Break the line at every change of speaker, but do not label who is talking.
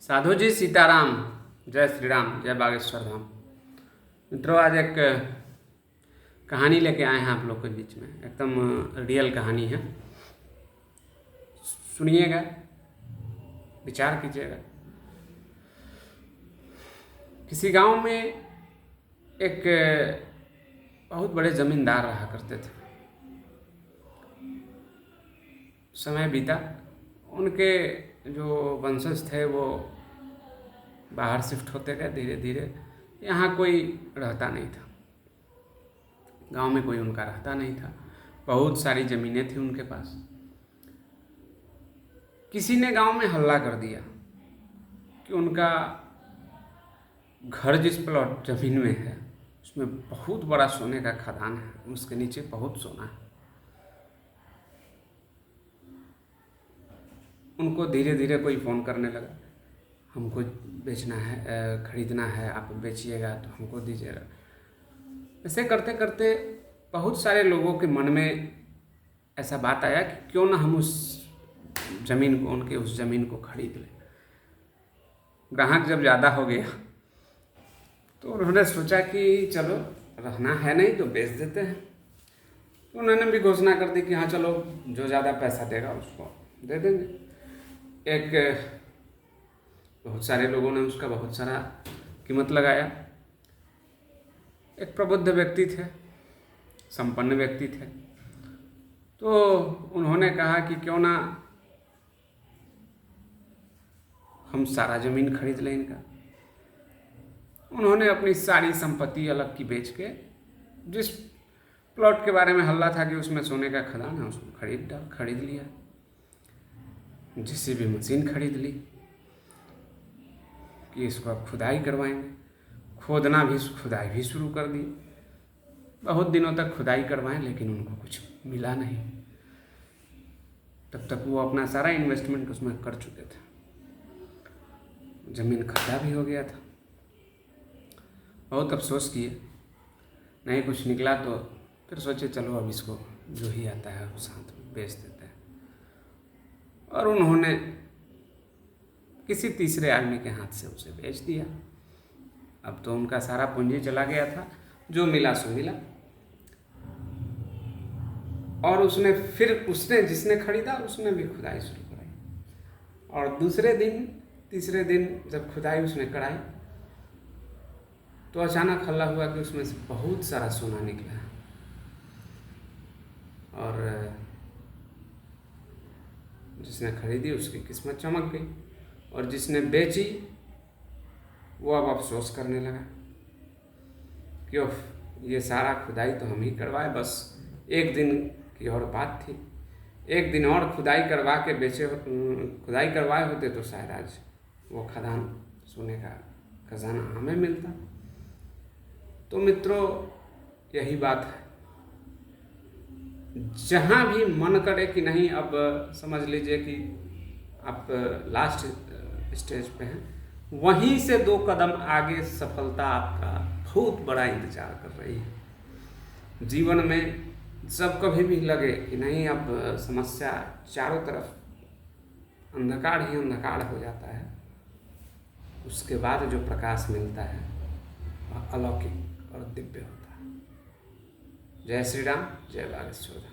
साधु जी सीताराम, जय श्री राम, जय बागेश्वर धाम। मित्रों, आज एक कहानी लेके आए हैं आप लोग के बीच में। एकदम रियल कहानी है, सुनिएगा, विचार कीजिएगा। किसी गांव में एक बहुत बड़े जमींदार रहा करते थे। समय बीता, उनके जो वंशज थे वो बाहर शिफ्ट होते गए धीरे धीरे। यहाँ कोई रहता नहीं था, गांव में कोई उनका रहता नहीं था। बहुत सारी ज़मीनें थी उनके पास। किसी ने गांव में हल्ला कर दिया कि उनका घर जिस प्लॉट ज़मीन में है उसमें बहुत बड़ा सोने का खदान है, उसके नीचे बहुत सोना है। उनको धीरे धीरे कोई फ़ोन करने लगा, हमको बेचना है, ख़रीदना है, आप बेचिएगा तो हमको दीजिएगा। ऐसे करते करते बहुत सारे लोगों के मन में ऐसा बात आया कि क्यों ना हम उस ज़मीन को, उनके उस ज़मीन को खरीद लें। ग्राहक जब ज़्यादा हो गया तो उन्होंने सोचा कि चलो रहना है नहीं तो बेच देते हैं। तो उन्होंने भी घोषणा कर दी कि हाँ चलो, जो ज़्यादा पैसा देगा उसको दे देंगे। बहुत सारे लोगों ने उसका बहुत सारा कीमत लगाया। एक प्रबुद्ध व्यक्ति थे, संपन्न व्यक्ति थे, तो उन्होंने कहा कि क्यों ना हम सारा ज़मीन खरीद लें इनका। उन्होंने अपनी सारी संपत्ति अलग की बेच के जिस प्लॉट के बारे में हल्ला था कि उसमें सोने का खदान है उसको खरीद लिया। जेसीबी मशीन खरीद ली कि इसको अब खुदाई करवाएंगे। खुदाई भी शुरू कर दी। बहुत दिनों तक खुदाई करवाएं लेकिन उनको कुछ मिला नहीं। तब तक वो अपना सारा इन्वेस्टमेंट उसमें कर चुके थे। ज़मीन खड्डा भी हो गया था। बहुत अफसोस किए, नहीं कुछ निकला तो फिर सोचे चलो अब इसको जो ही आता है वो साथ में बेच देते हैं। और उन्होंने किसी तीसरे आदमी के हाथ से उसे बेच दिया। अब तो उनका सारा पूंजी चला गया था, जो मिला सो मिला। और उसने जिसने खरीदा उसने भी खुदाई शुरू कराई। और तीसरे दिन जब खुदाई उसने कराई तो अचानक हल्ला हुआ कि उसमें से बहुत सारा सोना निकला। और जिसने खरीदी उसकी किस्मत चमक गई, और जिसने बेची वो अब अफसोस करने लगा कि ये सारा खुदाई तो हम ही करवाए, बस एक दिन की और बात थी। एक दिन और खुदाई करवाए होते तो शायद आज वो खदान, सोने का खजाना हमें मिलता। तो मित्रों, यही बात है। जहाँ भी मन करे कि नहीं, अब समझ लीजिए कि आप लास्ट स्टेज पे हैं, वहीं से 2 कदम आगे सफलता आपका बहुत बड़ा इंतजार कर रही है। जीवन में जब कभी भी लगे कि नहीं, अब समस्या चारों तरफ अंधकार ही अंधकार हो जाता है, उसके बाद जो प्रकाश मिलता है वह अलौकिक और दिव्य होता है। जय श्री राम, जय बागेश्वर।